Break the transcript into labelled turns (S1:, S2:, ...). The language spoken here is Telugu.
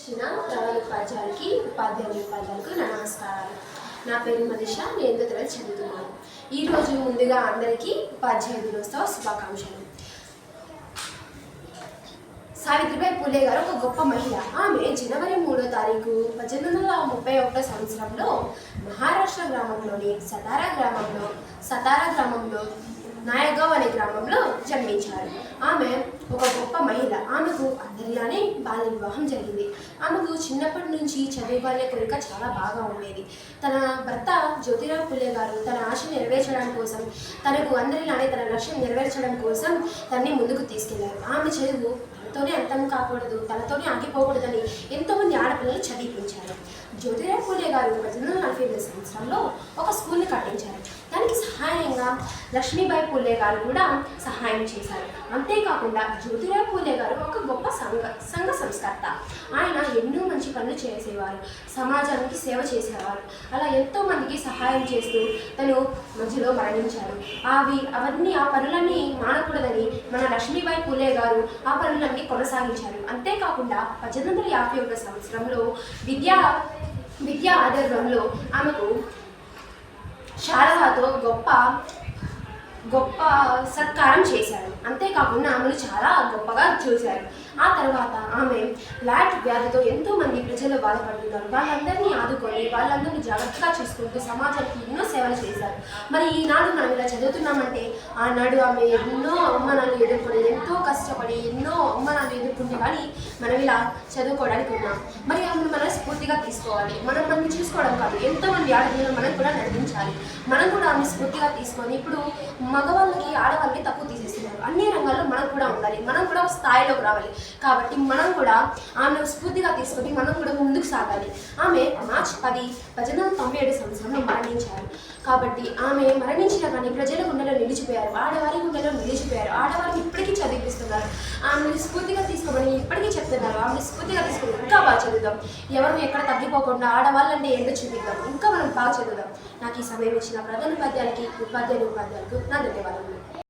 S1: ప్రధాన ఉపాధ్యాయులకు నా నమస్కారాలు. నా పేరు మనీష. నేను 8వ తరగతి చదువుతున్నాను. ఈరోజు ముందుగా అందరికీ ఉపాధ్యాయ దినోత్సవ శుభాకాంక్షలు. సావిత్రిబాయి పూలే గారు ఒక గొప్ప మహిళ. ఆమె జనవరి 3వ తారీఖు 1831 సంవత్సరంలో మహారాష్ట్ర గ్రామంలోని సతారా గ్రామంలో నాయగావ్ అనే గ్రామంలో జన్మించారు. ఆమె ఒక గొప్ప మహిళ. ఆమెకు అందరిలానే బాల్య వివాహం జరిగింది. ఆమెకు చిన్నప్పటి నుంచి చదువుకోవాలనే కోరిక చాలా బాగా ఉండేది. తన భర్త జ్యోతిరావు పూలే గారు తన ఆశ నెరవేర్చడం కోసం, తనకు అందరిలానే తన లక్ష్యం నెరవేర్చడం కోసం తనని ముందుకు తీసుకెళ్లారు. ఆమె చదువు తనతోనే అంతం కాకూడదు, తనతోనే ఆగిపోకూడదని ఎంతోమంది ఆడపిల్లలు చదివించారు. జ్యోతిరావు పూలే గారు 1848 సంవత్సరంలో ఒక స్కూల్ని కట్టించారు. దానికి సహాయంగా లక్ష్మీబాయి పూలే గారు కూడా సహాయం చేశారు. అంతేకాకుండా జ్యోతిరావు పూలే గారు ఒక గొప్ప సంఘ సంస్కర్త. ఆయన ఎన్నో మంచి పనులు చేసేవారు, సమాజానికి సేవ చేసేవారు. అలా ఎంతో మందికి సహాయం చేస్తూ తను మధ్యలో మరణించారు. ఆ పనులన్నీ మానకూడదని మన లక్ష్మీబాయి పూలే గారు ఆ పనులన్నీ కొనసాగించారు. అంతేకాకుండా 1851 సంవత్సరంలో విద్యా ఆధారంలో ఆమెకు శారదాతో గొప్ప సత్కారం చేశారు. అంతేకాకుండా ఆమెను చాలా గొప్పగా చూశారు. ఆ తర్వాత ఆమె లాట్ వ్యాధితో ఎంతోమంది ప్రజలు బాధపడుతున్నారు. వాళ్ళందరినీ ఆదుకొని వాళ్ళందరినీ జాగ్రత్తగా చూసుకుంటూ సమాజానికి ఎన్నో సేవలు చేశారు. మరి ఈనాడు మనం ఇలా చదువుతున్నామంటే ఆనాడు ఆమె ఎన్నో అవమానాలు ఎదుర్కొని, ఎంతో కష్టపడి ఎన్నో అవమానాలు ఎదుర్కొంటే కానీ మనం ఇలా చదువుకోవడానికి ఉన్నాం. మరి ఆమెను మనం స్ఫూర్తిగా తీసుకోవాలి. మనం చూసుకోవడం కాదు, ఎంతోమంది ఆడపిల్లలు మనం కూడా నడిపించాలి. మనం కూడా ఆమె స్ఫూర్తిగా తీసుకొని, ఇప్పుడు మగవాళ్ళకి ఆడవాళ్ళని తక్కువ తీసేస్తున్నారు. అన్ని రంగాల్లో మనం కూడా ఉండాలి, మనం కూడా స్థాయిలోకి రావాలి. కాబట్టి మనం కూడా ఆమెను స్ఫూర్తిగా తీసుకొని మనం కూడా ముందుకు సాగాలి. ఆమె మార్చి 10, 1897 సంవత్సరంలో మరణించారు. కాబట్టి ఆమె మరణించిన కానీ ప్రజల గుండెలో నిలిచిపోయారు, ఆడవారి గుండెలో నిలిచిపోయారు. ఆడవారిని ఇప్పటికీ చదివిస్తున్నారు. ఆమెను స్ఫూర్తిగా తీసుకోమని ఇప్పటికీ చెప్తున్నారు. ఆమెను స్ఫూర్తిగా తీసుకొని ఇంకా బాగా చదువుదాం. ఎవరు ఎక్కడ తగ్గిపోకుండా ఆడవాళ్ళంటే ఏంటో చూపిద్దాం. ఇంకా మనం బాగా చదువుదాం. నాకు ఈ సమయం ఇచ్చిన ప్రధాన ఉపాధ్యాయులకు నా ధన్యవాదాలు.